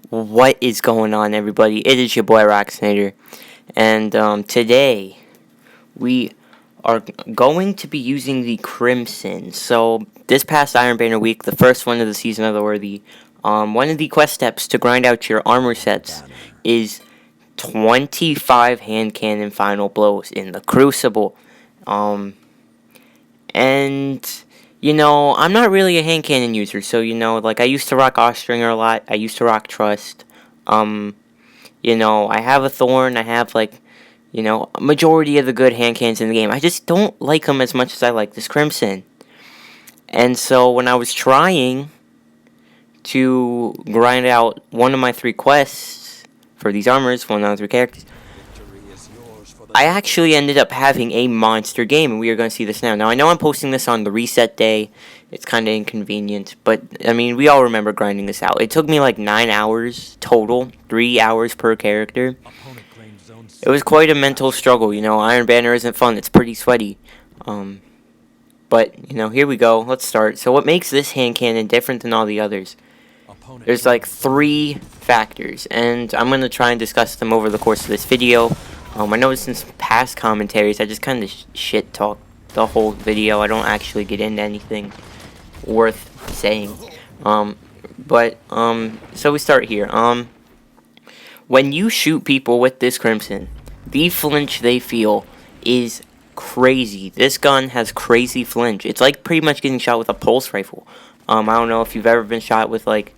What is going on, everybody? It is your boy Roxinator, and today we are going to be using the Crimson. So this past Iron Banner week, the first one of the season of the Worthy, one of the quest steps to grind out your armor sets is 25 hand cannon final blows in the Crucible. And I'm not really a hand cannon user, so like I used to rock Ostringer a lot. I used to rock Trust. I have a Thorn. I have a majority of the good hand cannons in the game. I just don't like them as much as I like this Crimson. And so when I was trying to grind out one of my 3 quests for these armors, one of the 3 characters, I actually ended up having a monster game, and we are going to see this now. Now, I know I'm posting this on the reset day. It's kind of inconvenient, but, I mean, we all remember grinding this out. It took me like 9 hours total, 3 hours per character. It was quite a mental struggle, Iron Banner isn't fun. It's pretty sweaty. But, here we go. Let's start. So what makes this hand cannon different than all the others? There's like 3 factors, and I'm going to try and discuss them over the course of this video. I noticed in some past commentaries, I just kind of shit talk the whole video. I don't actually get into anything worth saying. So we start here. When you shoot people with this Crimson, the flinch they feel is crazy. This gun has crazy flinch. It's like pretty much getting shot with a pulse rifle. I don't know if you've ever been shot with like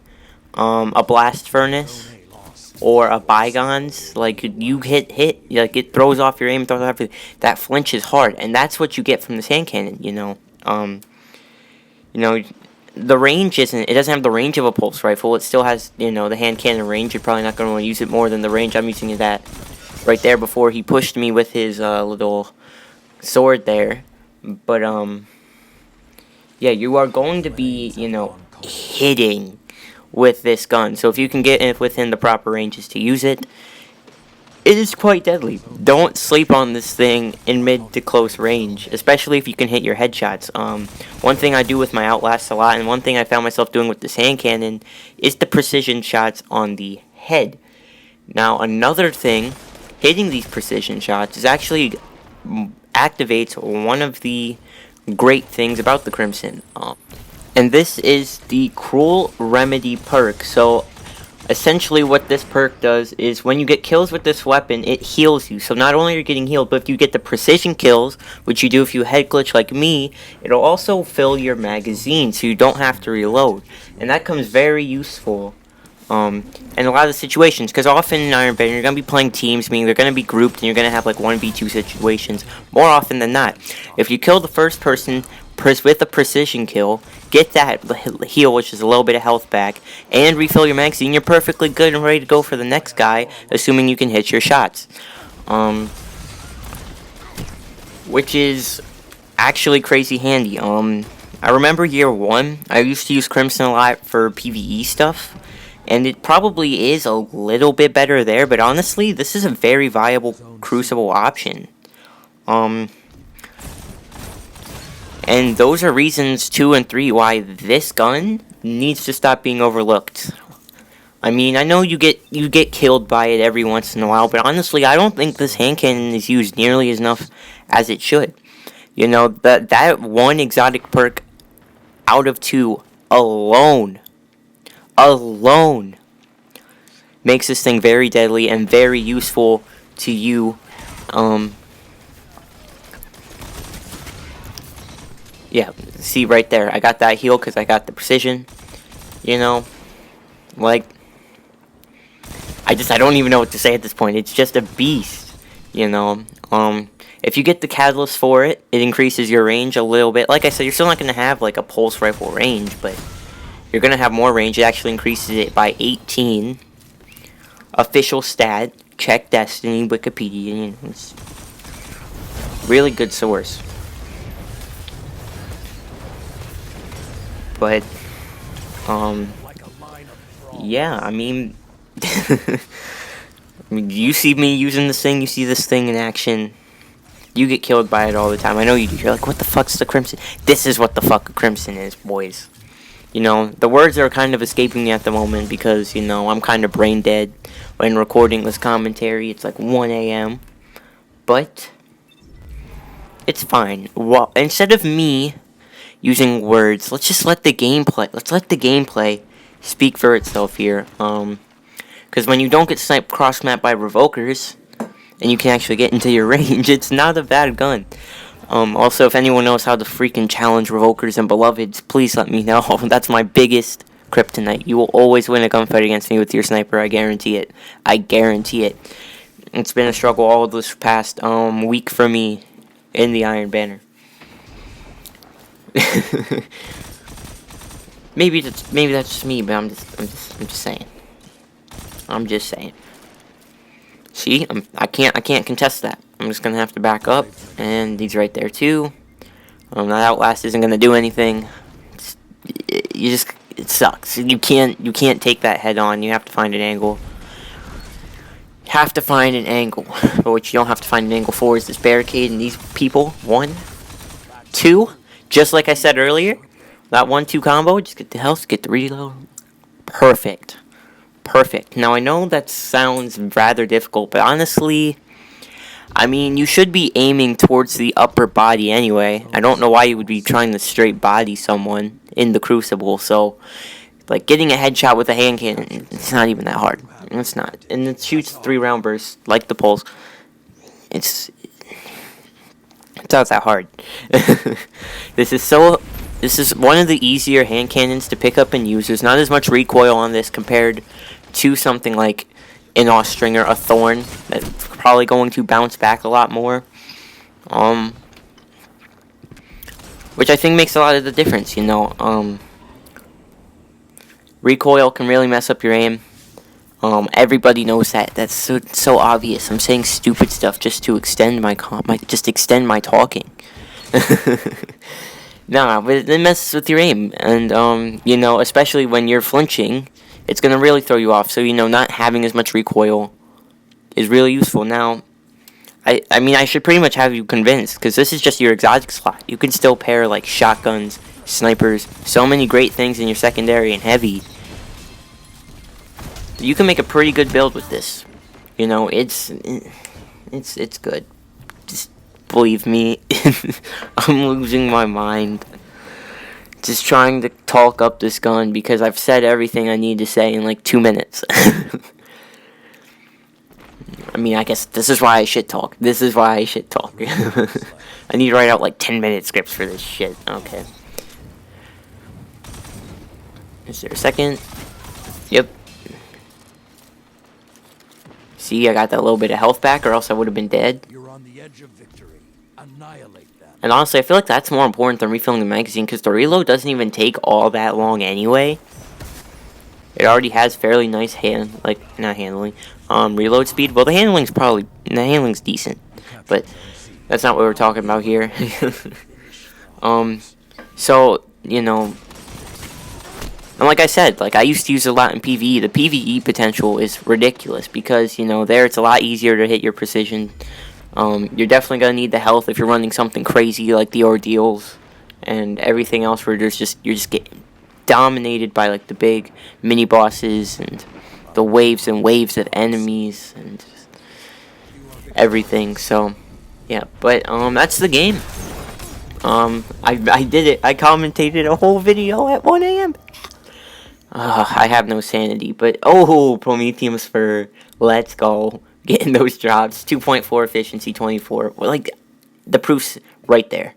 a blast furnace or a bygones. Like you hit like it throws off your aim, throws off everything. That flinch is hard, and that's what you get from this hand cannon. The range it doesn't have the range of a pulse rifle. It still has the hand cannon range. You're probably not going to want to use it more than the range I'm using it at right there before he pushed me with his little sword there. But yeah, you are going to be hitting with this gun. So if you can get it within the proper ranges to use it, it is quite deadly. Don't sleep on this thing in mid to close range, especially if you can hit your headshots. One thing I do with my Outlast a lot, and one thing I found myself doing with this hand cannon, is the precision shots on the head. Now, another thing, hitting these precision shots is actually activates one of the great things about the Crimson. And this is the Cruel Remedy perk. So essentially what this perk does is when you get kills with this weapon, it heals you. So not only are you getting healed, but if you get the precision kills, which you do if you head glitch like me, it'll also fill your magazine so you don't have to reload. And that comes very useful in a lot of situations, because often in Iron Banner you're going to be playing teams, meaning they're going to be grouped and you're going to have like 1v2 situations more often than not. If you kill the first person with a precision kill, get that heal, which is a little bit of health back, and refill your magazine, you're perfectly good and ready to go for the next guy, assuming you can hit your shots. Which is actually crazy handy. I remember year 1, I used to use Crimson a lot for PvE stuff, and it probably is a little bit better there, but honestly, this is a very viable Crucible option. And those are reasons 2 and 3 why this gun needs to stop being overlooked. I mean, I know you get killed by it every once in a while, but honestly, I don't think this hand cannon is used nearly as enough as it should. That one exotic perk out of 2 alone makes this thing very deadly and very useful to you. Yeah, see right there, I got that heal because I got the precision, like, I don't even know what to say at this point. It's just a beast, if you get the catalyst for it, it increases your range a little bit. Like I said, you're still not going to have, like, a pulse rifle range, but you're going to have more range. It actually increases it by 18. Official stat, check Destiny, Wikipedia, it's really good source. But, yeah, I mean, you see me using this thing, you see this thing in action, you get killed by it all the time. I know you do. You're like, what the fuck's the Crimson? This is what the fuck a Crimson is, boys. You know, the words are kind of escaping me at the moment because, you know, I'm kind of brain dead when recording this commentary. It's like 1 a.m. But it's fine. Well, instead of me using words, let's just let the gameplay. Let's let the gameplay speak for itself here. Because when you don't get sniped cross map by revokers, and you can actually get into your range, it's not a bad gun. Also, if anyone knows how to freaking challenge revokers and beloveds, please let me know. That's my biggest kryptonite. You will always win a gunfight against me with your sniper. I guarantee it. I guarantee it. It's been a struggle all this past week for me in the Iron Banner. maybe that's just me, but I'm just saying. I'm just saying. See, I can't contest that. I'm just gonna have to back up, and he's right there too. That outlast isn't gonna do anything. It sucks. You can't take that head on. You have to find an angle. But what you don't have to find an angle for is this barricade and these people. 1, 2. Just like I said earlier, that 1-2 combo. Just get the health, get the reload. Perfect. Now, I know that sounds rather difficult, but honestly, I mean, you should be aiming towards the upper body anyway. I don't know why you would be trying to straight body someone in the Crucible, so, like, getting a headshot with a hand cannon, it's not even that hard. It's not. And it shoots 3-round bursts, like the Pulse. It's not that hard. This is one of the easier hand cannons to pick up and use. There's not as much recoil on this compared to something like an Austringer, a Thorn, that's probably going to bounce back a lot more. Which I think makes a lot of the difference, you know. Recoil can really mess up your aim. Everybody knows that. That's so obvious. I'm saying stupid stuff just to extend my talking. Nah, but it messes with your aim, and you know, especially when you're flinching, it's gonna really throw you off. So, you know, not having as much recoil is really useful. Now, I mean, I should pretty much have you convinced, because this is just your exotic slot. You can still pair like shotguns, snipers, so many great things in your secondary and heavy. You can make a pretty good build with this. You know, it's good. Just believe me. I'm losing my mind. Just trying to talk up this gun because I've said everything I need to say in like 2 minutes. I mean, I guess this is why I shit talk. I need to write out like 10-minute scripts for this shit. Okay. Is there a second? Yep. See, I got that little bit of health back, or else I would have been dead. You're on the edge of victory. Annihilate them. And honestly, I feel like that's more important than refilling the magazine, because the reload doesn't even take all that long anyway. It already has fairly nice reload speed. Well, the handling's decent, but that's not what we're talking about here. So, you know, and like I said, like I used to use it a lot in PvE. The PvE potential is ridiculous because, you know, there it's a lot easier to hit your precision. You're definitely gonna need the health if you're running something crazy like the ordeals and everything else where you're just getting dominated by like the big mini bosses and the waves and waves of enemies and just everything. So yeah, but that's the game. I did it. I commentated a whole video at 1 a.m. I have no sanity, but Prometheum Spur, let's go. Getting those drops, 2.4 efficiency, 24. Well, like, the proof's right there.